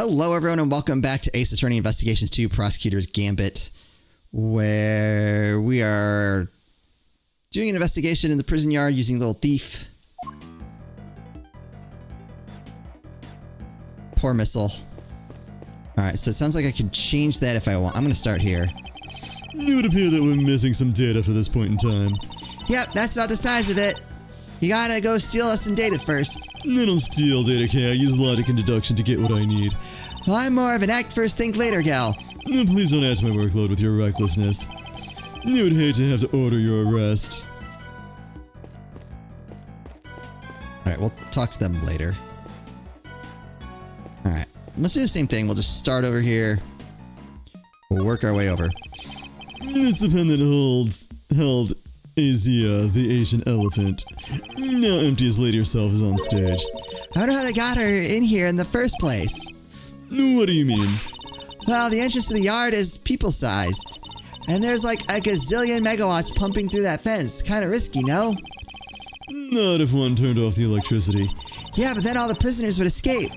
Hello, everyone, and welcome back to Ace Attorney Investigations 2 Prosecutor's Gambit, where we are doing an investigation in the prison yard using Little Thief. Poor missile. Alright, so it sounds like I can change that if I want. I'm going to start here. It would appear that we're missing some data for this point in time. Yep, that's about the size of it. You gotta go steal us some data first. I don't steal data, Kay. I use logic and deduction to get what I need. Well, I'm more of an act first, think later gal. No, please don't add to my workload with your recklessness. I would hate to have to order your arrest. Alright, we'll talk to them later. Alright, let's do the same thing. We'll just start over here. We'll work our way over. It's the pen that held Azia, the Asian elephant. Now empty as Lady herself is on stage. I wonder how they got her in here in the first place. What do you mean? Well, the entrance to the yard is people-sized. And there's like a gazillion megawatts pumping through that fence. Kinda risky, no? Not if one turned off the electricity. Yeah, but then all the prisoners would escape.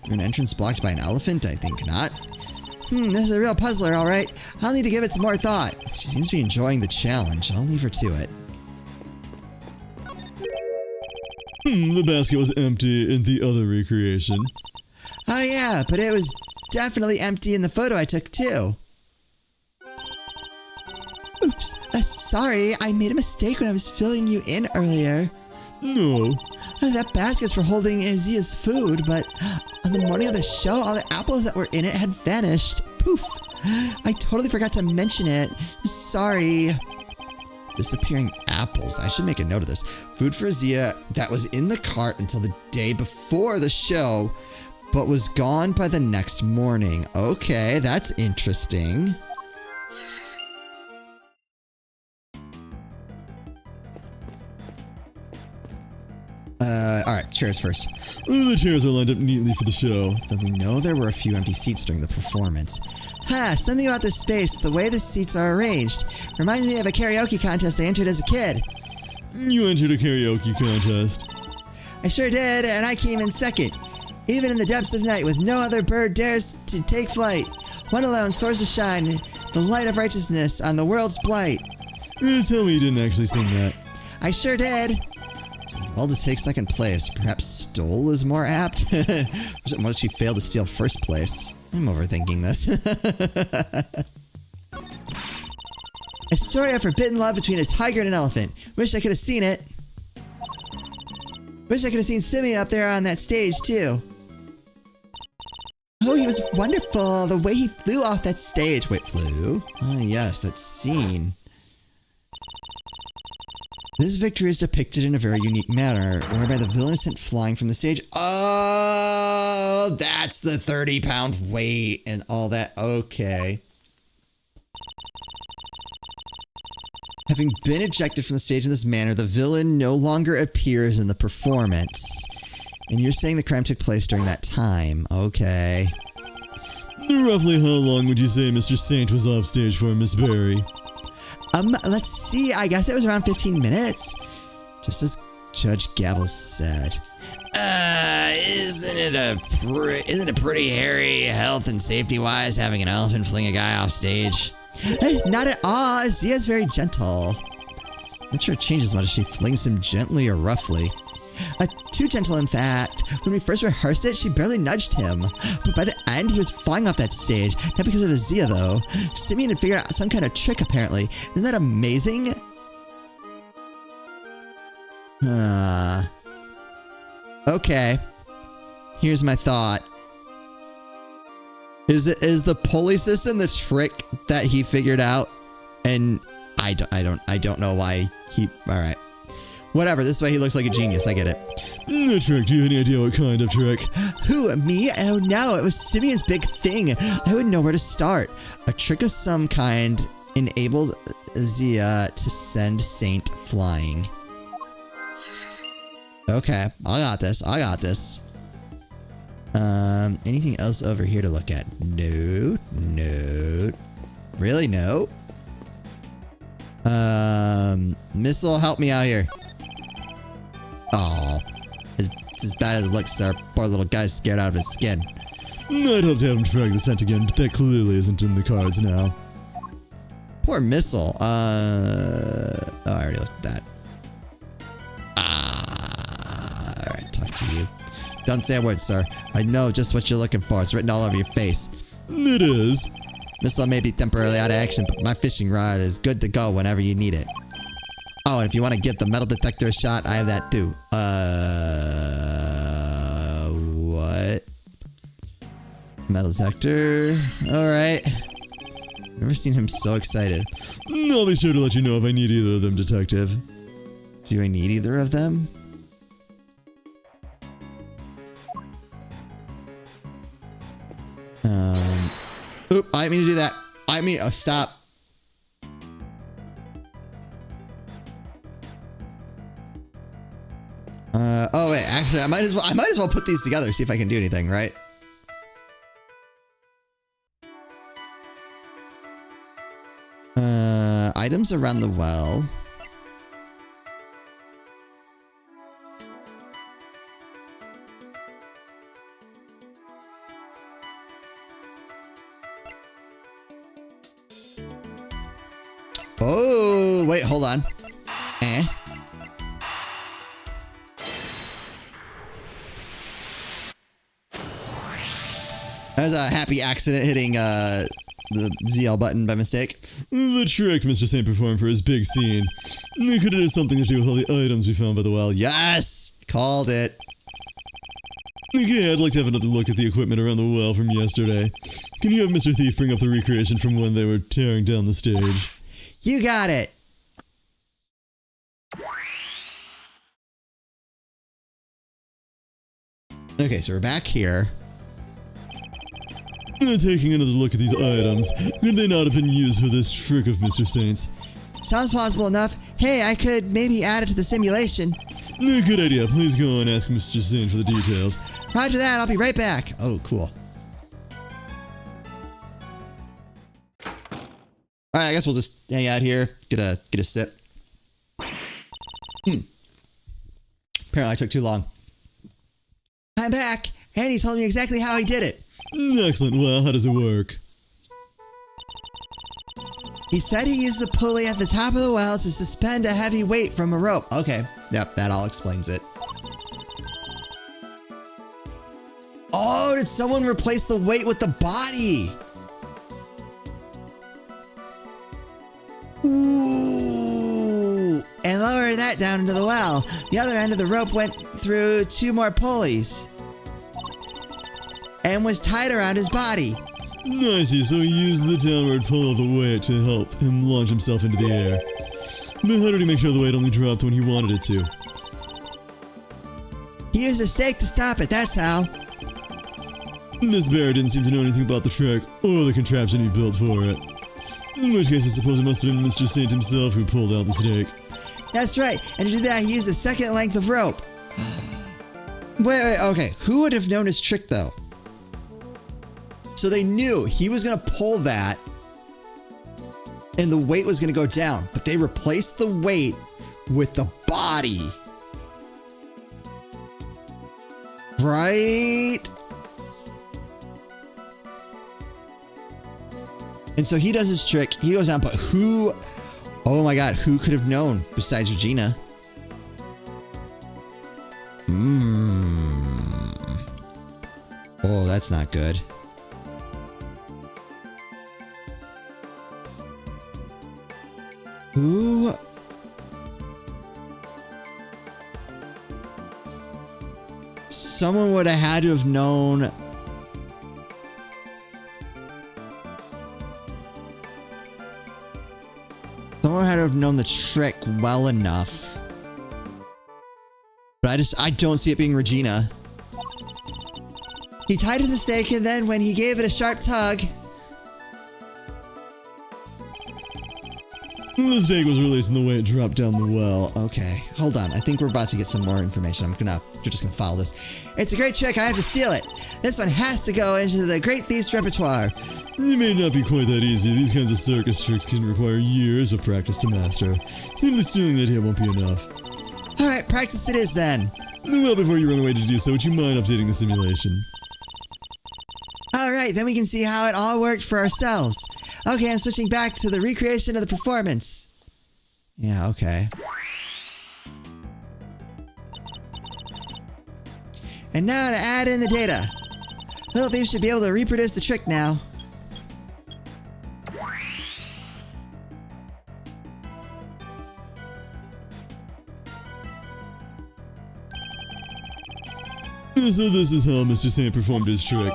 Through an entrance blocked by an elephant? I think not. This is a real puzzler, alright. I'll need to give it some more thought. She seems to be enjoying the challenge. I'll leave her to it. The basket was empty in the other recreation. Oh yeah, but it was definitely empty in the photo I took too. Oops, sorry, I made a mistake when I was filling you in earlier. No. That basket's for holding Azia's food, but on the morning of the show, all the apples that were in it had vanished. Poof. I totally forgot to mention it. Sorry. Disappearing apples. I should make a note of this. Food for Azia that was in the cart until the day before the show, but was gone by the next morning. Okay, that's interesting. Alright, chairs first. The chairs are lined up neatly for the show. Though we know there were a few empty seats during the performance. Something about this space, the way the seats are arranged, reminds me of a karaoke contest I entered as a kid. You entered a karaoke contest. I sure did, and I came in second. Even in the depths of night, with no other bird dares to take flight, one alone soars to shine, the light of righteousness on the world's blight. Tell me you didn't actually sing that. I sure did. Well, to take second place, perhaps stole is more apt? Or is it most she failed to steal first place? I'm overthinking this. A story of forbidden love between a tiger and an elephant. Wish I could have seen it. Wish I could have seen Simeon up there on that stage, too. Oh, he was wonderful. The way he flew off that stage. Wait, flew? Oh, yes, that scene. This victory is depicted in a very unique manner, whereby the villain is sent flying from the stage. Oh, that's the 30-pound weight and all that. Okay. Having been ejected from the stage in this manner, the villain no longer appears in the performance. And you're saying the crime took place during that time. Okay. Roughly how long would you say Mr. Saint was off stage for, Miss Berry? Let's see. I guess it was around 15 minutes. Just as Judge Gavel said. Isn't it pretty hairy, health and safety-wise, having an elephant fling a guy off stage? Not at all. Zia's very gentle. Not sure it changes much if she flings him gently or roughly. Too gentle, in fact. When we first rehearsed it, she barely nudged him. But by the end, he was flying off that stage. Not because of Azia, though. Simeon had figured out some kind of trick, apparently. Isn't that amazing? Okay. Here's my thought. Is the pulley system the trick that he figured out? And I don't know why he... Alright. Whatever, this way he looks like a genius, I get it. The trick, do you have any idea what kind of trick? Who, me? Oh no, it was Simeon's big thing. I wouldn't know where to start. A trick of some kind enabled Azia to send Saint flying. Okay, I got this. Anything else over here to look at? No. Really, no? Missile, help me out here. Oh, it's as bad as it looks. Our poor little guy's scared out of his skin. I'd hope to have him track the scent again, but that clearly isn't in the cards now. Poor Missile. Oh, I already looked at that. Alright, talk to you. Don't say a word, sir. I know just what you're looking for. It's written all over your face. It is. Missile may be temporarily out of action, but my fishing rod is good to go whenever you need it. Oh, and if you want to give the metal detector a shot, I have that too. What? Metal detector. Alright. Never seen him so excited. I'll be sure to let you know if I need either of them, Detective. Do I need either of them? Oop, I didn't mean to do that. Oh, stop. Oh wait, actually, I might as well put these together, see if I can do anything, right? Items around the well. Oh, wait, hold on. That was a happy accident hitting the ZL button by mistake. The trick Mr. Saint performed for his big scene. It could have something to do with all the items we found by the well. Yes! Called it. Okay, I'd like to have another look at the equipment around the well from yesterday. Can you have Mr. Thief bring up the recreation from when they were tearing down the stage? You got it! Okay, so we're back here. Taking another look at these items, could they not have been used for this trick of Mr. Saint's? Sounds plausible enough. Hey, I could maybe add it to the simulation. Good idea. Please go and ask Mr. Saint for the details. Roger that, I'll be right back. Oh, cool. Alright, I guess we'll just hang out here, get a sip. Apparently I took too long. I'm back, and he told me exactly how he did it. Excellent. Well, how does it work? He said he used the pulley at the top of the well to suspend a heavy weight from a rope. Okay, yep, that all explains it. Oh, did someone replace the weight with the body? Ooh, and lower that down into the well. The other end of the rope went through 2 more pulleys and was tied around his body. I see, so he used the downward pull of the weight to help him launch himself into the air. But how did he make sure the weight only dropped when he wanted it to? He used a stake to stop it, that's how. Miss Bear didn't seem to know anything about the trick or the contraption he built for it. In which case, I suppose it must have been Mr. Saint himself who pulled out the stake. That's right, and to do that, he used a second length of rope. Wait, okay. Who would have known his trick, though? So they knew he was going to pull that, and the weight was going to go down, but they replaced the weight with the body. Right? And so he does his trick. He goes down, but who... Oh my god, who could have known besides Regina? Oh, that's not good. Who... Someone would have had to have known... Someone had to have known the trick well enough. But I don't see it being Regina. He tied it to the stake, and then when he gave it a sharp tug... The stake was released and the weight dropped down the well. Okay, hold on. I think we're about to get some more information. We're just gonna follow this. It's a great trick. I have to steal it. This one has to go into the Great Thief's repertoire. It may not be quite that easy. These kinds of circus tricks can require years of practice to master. Simply stealing the idea won't be enough. Alright, practice it is then. Well, before you run away to do so, would you mind updating the simulation? Alright, then we can see how it all worked for ourselves. Okay, I'm switching back to the recreation of the performance. Yeah, okay. And now to add in the data. Little Thief should be able to reproduce the trick now. So this is how Mr. Saint performed his trick.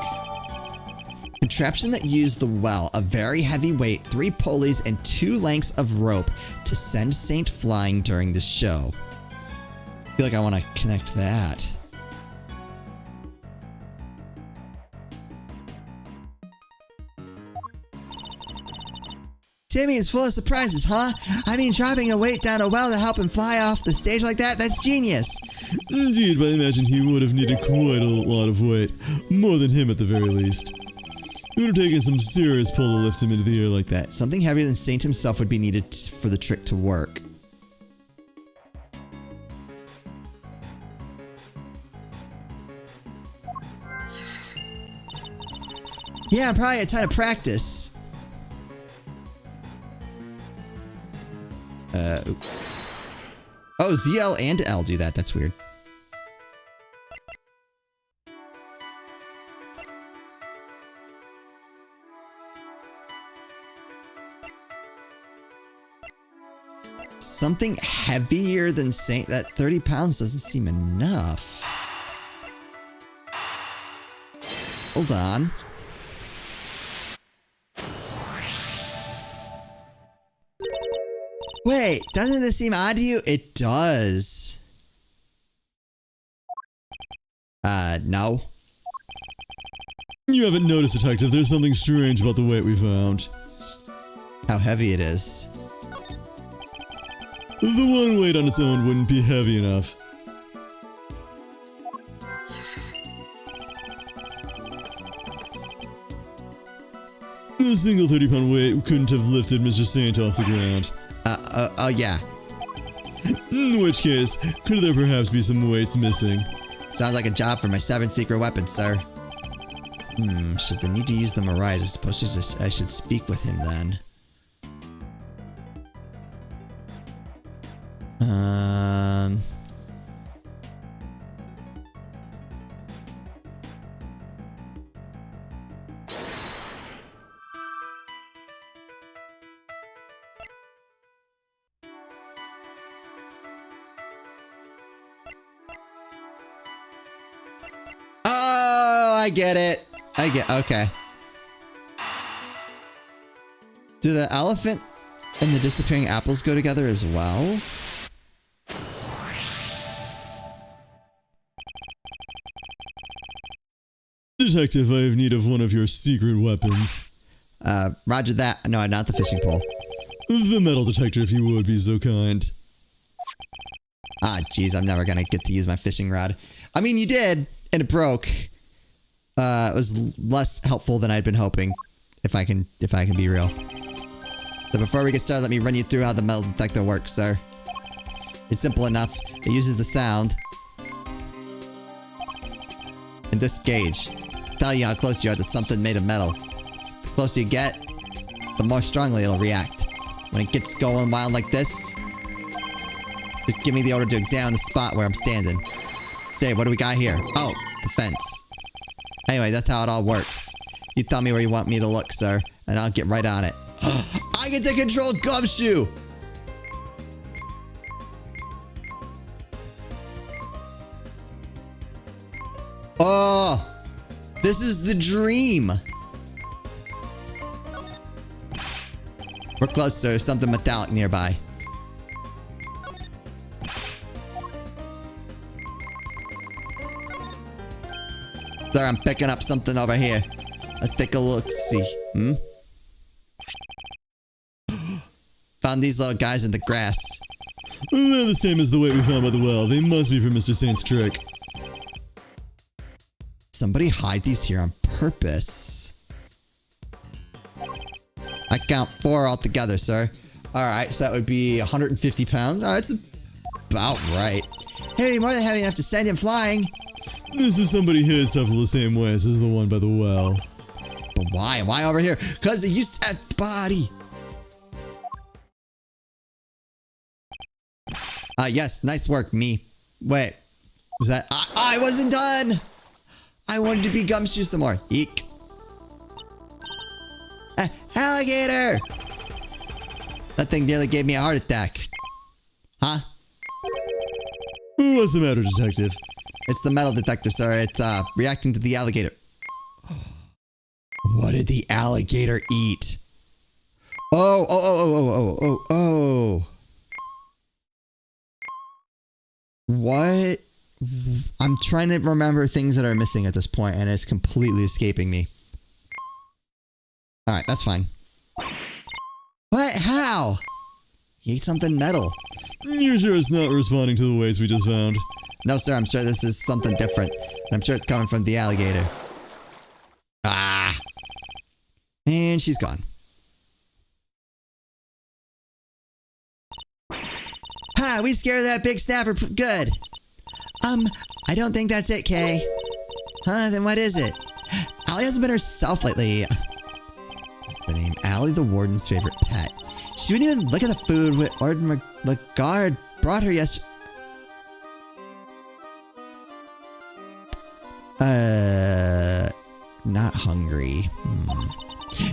Contraption that used the well, a very heavy weight, 3 pulleys, and 2 lengths of rope to send Saint flying during the show. I feel like I want to connect that. Timmy is full of surprises, huh? I mean, dropping a weight down a well to help him fly off the stage like that, that's genius. Indeed, but I imagine he would have needed quite a lot of weight. More than him at the very least. It would have taken some serious pull to lift him into the air like that. Something heavier than Saint himself would be needed for the trick to work. Yeah, probably a ton of practice. Oh, ZL and L do that. That's weird. Something heavier than Saint. That 30 pounds doesn't seem enough. Hold on. Wait, doesn't this seem odd to you? It does. No. You haven't noticed, Detective. There's something strange about the weight we found. How heavy it is. The one weight on its own wouldn't be heavy enough. The single 30-pound weight couldn't have lifted Mr. Saint off the ground. Yeah. In which case, could there perhaps be some weights missing? Sounds like a job for my 7 secret weapons, sir. Should the need to use them arise? I suppose I should speak with him then. I get it. Okay. Do the elephant and the disappearing apples go together as well? Detective, I have need of one of your secret weapons. Roger that. No, not the fishing pole. The metal detector, if you would be so kind. Ah, jeez, I'm never gonna get to use my fishing rod. I mean, you did, and it broke. It was less helpful than I'd been hoping, if I can be real. So before we get started, let me run you through how the metal detector works, sir. It's simple enough. It uses the sound and this gauge to tell you how close you are to something made of metal. The closer you get, the more strongly it'll react. When it gets going wild like this, just give me the order to examine the spot where I'm standing. Say, what do we got here? Oh, the fence. Anyway, that's how it all works. You tell me where you want me to look, sir, and I'll get right on it. I get to control Gumshoe! Oh! This is the dream! We're close, sir. Something metallic nearby. Sir, I'm picking up something over here. Let's take a look, see. Found these little guys in the grass. They're the same as the weight we found by the well. They must be for Mr. Saint's trick. Somebody hide these here on purpose. I count 4 altogether, sir. Alright, so that would be 150 pounds. Alright, that's about right. Hey, more than heavy enough to send him flying. This is somebody here several the same ways as the one by the well. But why? Why over here? Because it used to have the body. Yes, nice work, me. Wait, was that? I wasn't done. I wanted to be Gumshoe some more. Eek. Alligator! That thing nearly gave me a heart attack. Huh? What's the matter, detective? It's the metal detector, sir. It's reacting to the alligator. What did the alligator eat? Oh. What? I'm trying to remember things that are missing at this point, and it's completely escaping me. Alright, that's fine. What? How? He ate something metal. You're sure it's not responding to the weights we just found? No, sir, I'm sure this is something different. And I'm sure it's coming from the alligator. Ah! And she's gone. Ha! We scared that big snapper good. I don't think that's it, Kay. Huh? Then what is it? Allie hasn't been herself lately. What's the name? Allie, the warden's favorite pet. She wouldn't even look at the food the guard brought her yesterday. Not hungry.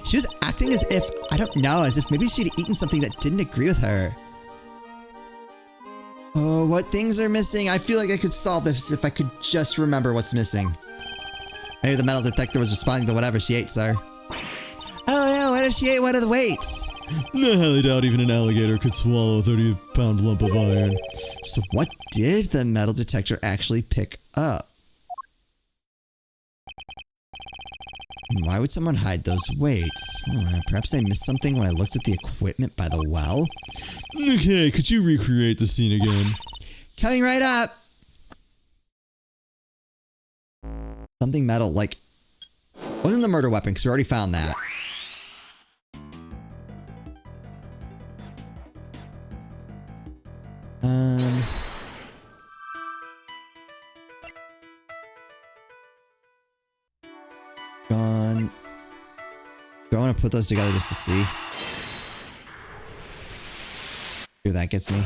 She was acting as if, I don't know, as if maybe she'd eaten something that didn't agree with her. Oh, what things are missing? I feel like I could solve this if I could just remember what's missing. Maybe the metal detector was responding to whatever she ate, sir. Oh no, what if she ate one of the weights? I highly doubt even an alligator could swallow a 30-pound lump of iron. So what did the metal detector actually pick up? Why would someone hide those weights? Perhaps I missed something when I looked at the equipment by the well? Okay, could you recreate the scene again? Coming right up! Something metal, like... Wasn't the murder weapon, because we already found that. Gone. Do I want to put those together just to see? Here, that gets me.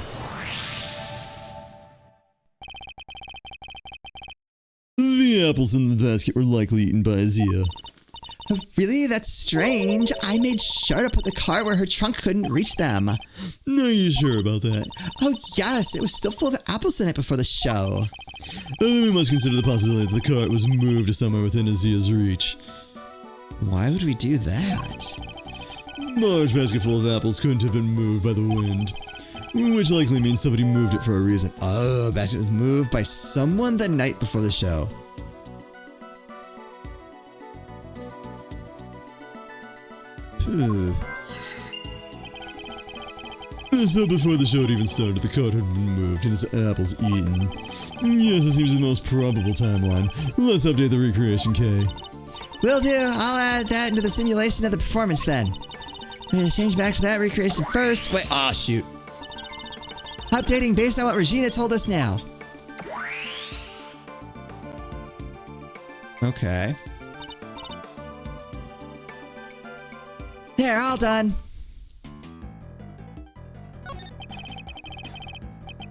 The apples in the basket were likely eaten by Azia. Oh, really? That's strange. I made sure to put the cart where her trunk couldn't reach them. Are you sure about that? Oh, yes. It was still full of apples the night before the show. Then we must consider the possibility that the cart was moved to somewhere within Azia's reach. Why would we do that? A large basket full of apples couldn't have been moved by the wind, which likely means somebody moved it for a reason. Oh, the basket was moved by someone the night before the show. So before the show had even started, the cart had been moved and its apples eaten. Yes, it seems the most probable timeline. Let's update the recreation, Kay. Will do. I'll add that into the simulation of the performance then. I'm going to change back to that recreation first. Wait, oh shoot. Updating based on what Regina told us now. Okay. There, all done.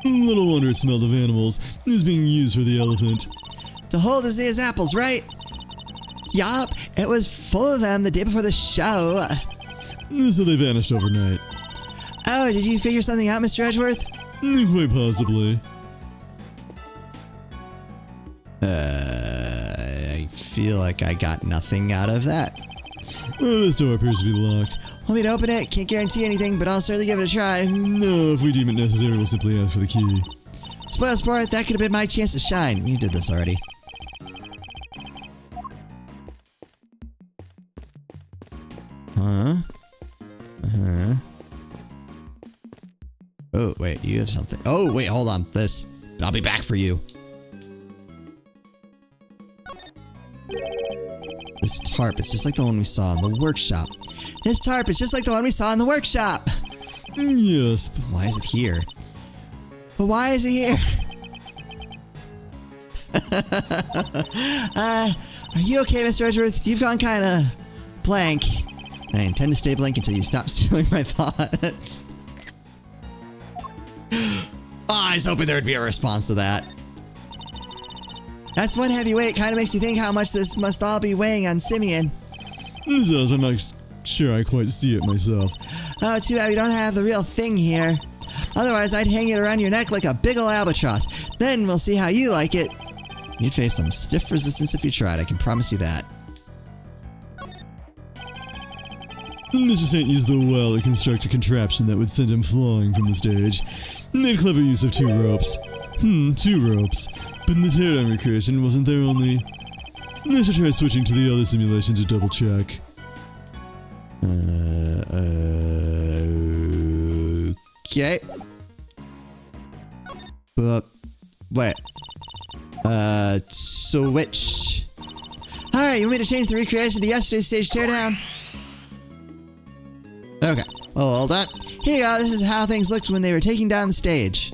Little wonder it smelled of animals. It was being used for the elephant. To hold Azia's apples, right? Yup, it was full of them the day before the show. So they vanished overnight. Oh, did you figure something out, Mr. Edgeworth? Quite possibly. I feel like I got nothing out of that. This door appears to be locked. Want me to open it? Can't guarantee anything, but I'll certainly give it a try. No, if we deem it necessary, we'll simply ask for the key. Spoil sport, that could have been my chance to shine. You did this already. Huh? Oh, wait, you have something. Oh, wait, hold on. This. I'll be back for you. This tarp is just like the one we saw in the workshop. This tarp is just like the one we saw in the workshop. Yes. But why is it here? But why is it here? Are you okay, Mr. Edgeworth? You've gone kind of blank. And I intend to stay blank until you stop stealing my thoughts. Oh, I was hoping there would be a response to that. That's one heavy weight. Kind of makes you think how much this must all be weighing on Simeon. It does. I'm not sure I quite see it myself. Oh, too bad we don't have the real thing here. Otherwise, I'd hang it around your neck like a big ol' albatross. Then we'll see how you like it. You'd face some stiff resistance if you tried, I can promise you that. Mr. Saint used the well to construct a contraption that would send him flying from the stage. Made clever use of 2 ropes. 2 ropes. But in the teardown recreation, wasn't there only... I should try switching to the other simulation to double check. Okay. Wait. Switch. Alright, you want me to change the recreation to yesterday's stage teardown? Okay. Oh, hold on. Here you go. This is how things looked when they were taking down the stage.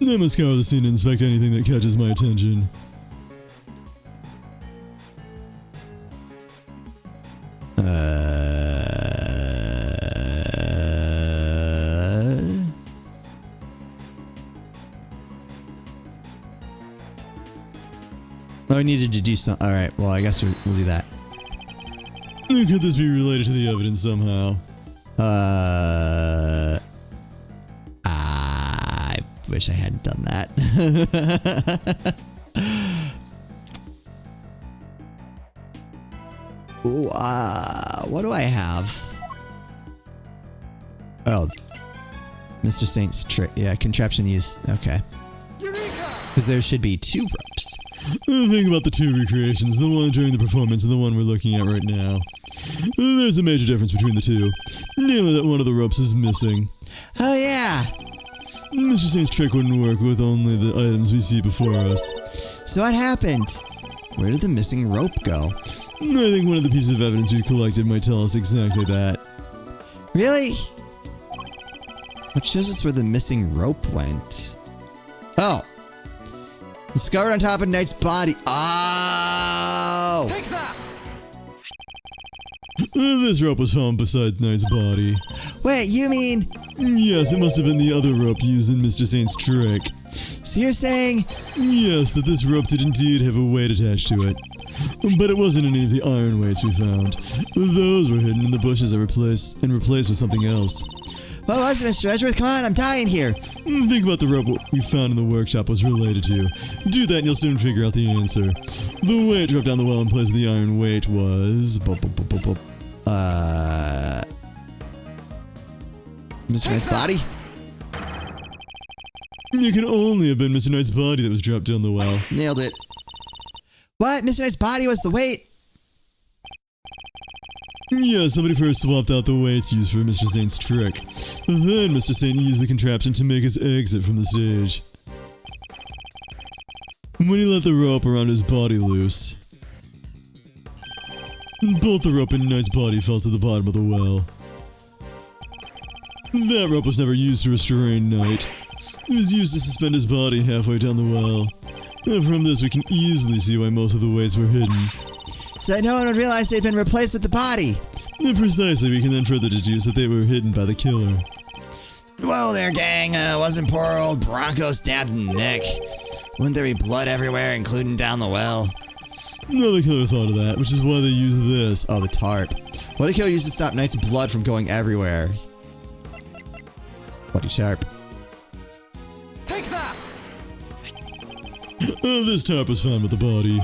I must scour the scene and inspect anything that catches my attention. Oh, I needed to do something. Alright, well, I guess we'll do that. Could this be related to the evidence somehow? I wish I hadn't done that. Ooh, what do I have? Oh, Mr. Saint's trick. Yeah, contraption use. Okay. Because there should be 2 ropes. Think about the 2 recreations, the one during the performance and the one we're looking at right now. There's a major difference between the 2. Namely that one of the ropes is missing. Oh yeah! Mr. Saint's trick wouldn't work with only the items we see before us. So what happened? Where did the missing rope go? I think one of the pieces of evidence we collected might tell us exactly that. Really? What shows us where the missing rope went? Oh! Discovered on top of Knight's body. Oh! Take that! This rope was found beside Knight's body. Wait, you mean... Yes, it must have been the other rope used in Mr. Saint's trick. So you're saying... Yes, that this rope did indeed have a weight attached to it. But it wasn't any of the iron weights we found. Those were hidden in the bushes and replaced with something else. What was it, Mr. Edgeworth? Come on, I'm dying here. Think about the rope we found in the workshop was related to. Do that and you'll soon figure out the answer. The weight dropped down the well in place of the iron weight was... Mr. Knight's body? It can only have been Mr. Knight's body that was dropped down the well. Nailed it. What? Mr. Knight's body was the weight? Yeah, somebody first swapped out the weights used for Mr. Saint's trick. Then Mr. Saint used the contraption to make his exit from the stage. When he let the rope around his body loose, both the rope and Knight's body fell to the bottom of the well. That rope was never used to restrain Knight. It was used to suspend his body halfway down the well. And from this we can easily see why most of the weights were hidden. So that no one would realize they'd been replaced with the body. And precisely, we can then further deduce that they were hidden by the killer. Whoa there, gang. Wasn't poor old Bronco stabbed in the neck? Wouldn't there be blood everywhere, including down the well? No, the killer thought of that, which is why they used this. Oh, the tarp. What did the killer use to stop Knight's blood from going everywhere? Bloody tarp. Take that! This tarp was found with the body.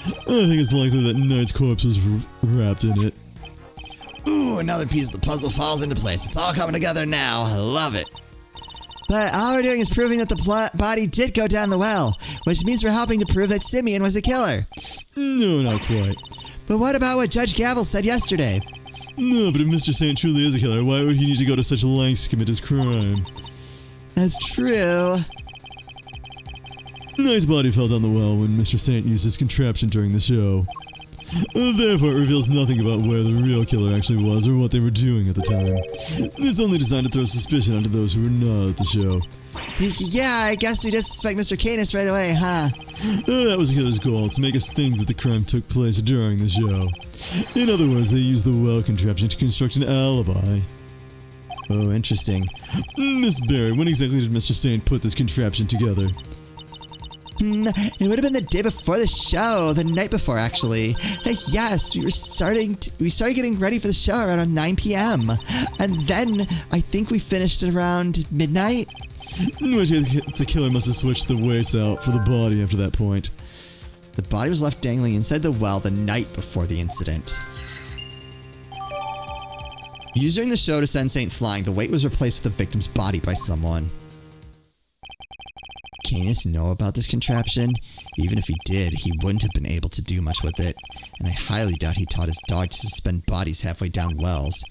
I think it's likely that Knight's corpse was wrapped in it. Ooh, another piece of the puzzle falls into place. It's all coming together now. I love it. But all we're doing is proving that the body did go down the well, which means we're helping to prove that Simeon was the killer. No, not quite. But what about what Judge Gavel said yesterday? No, but if Mr. Saint truly is a killer, why would he need to go to such lengths to commit his crime? That's true. Knight's body fell down the well when Mr. Saint used his contraption during the show. Therefore, it reveals nothing about where the real killer actually was or what they were doing at the time. It's only designed to throw suspicion onto those who were not at the show. Yeah, I guess we just suspect Mr. Canis right away, huh? That was the killer's goal, to make us think that the crime took place during the show. In other words, they used the well contraption to construct an alibi. Oh, interesting. Miss Barry, when exactly did Mr. Saint put this contraption together? It would have been the day before the show, the night before, actually. Yes, we started getting ready for the show around 9 p.m. And then I think we finished at around midnight. The killer must have switched the waste out for the body after that point. The body was left dangling inside the well the night before the incident. Using the show to send Saint flying, the weight was replaced with the victim's body by someone. Canis know about this contraption? Even if he did, he wouldn't have been able to do much with it, and I highly doubt he taught his dog to suspend bodies halfway down wells.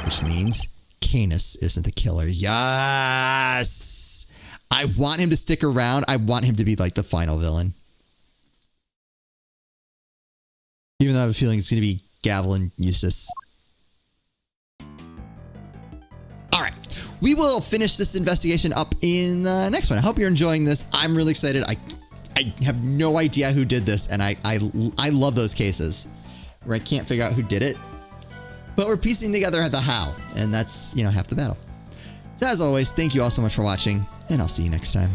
Which means Canis isn't the killer. Yes! I want him to stick around. I want him to be like the final villain. Even though I have a feeling it's going to be Gavel and Eustace. Alright, we will finish this investigation up in the next one. I hope you're enjoying this. I'm really excited. I have no idea who did this, and I love those cases where I can't figure out who did it. But we're piecing together the how, and that's, half the battle. So as always, thank you all so much for watching, and I'll see you next time.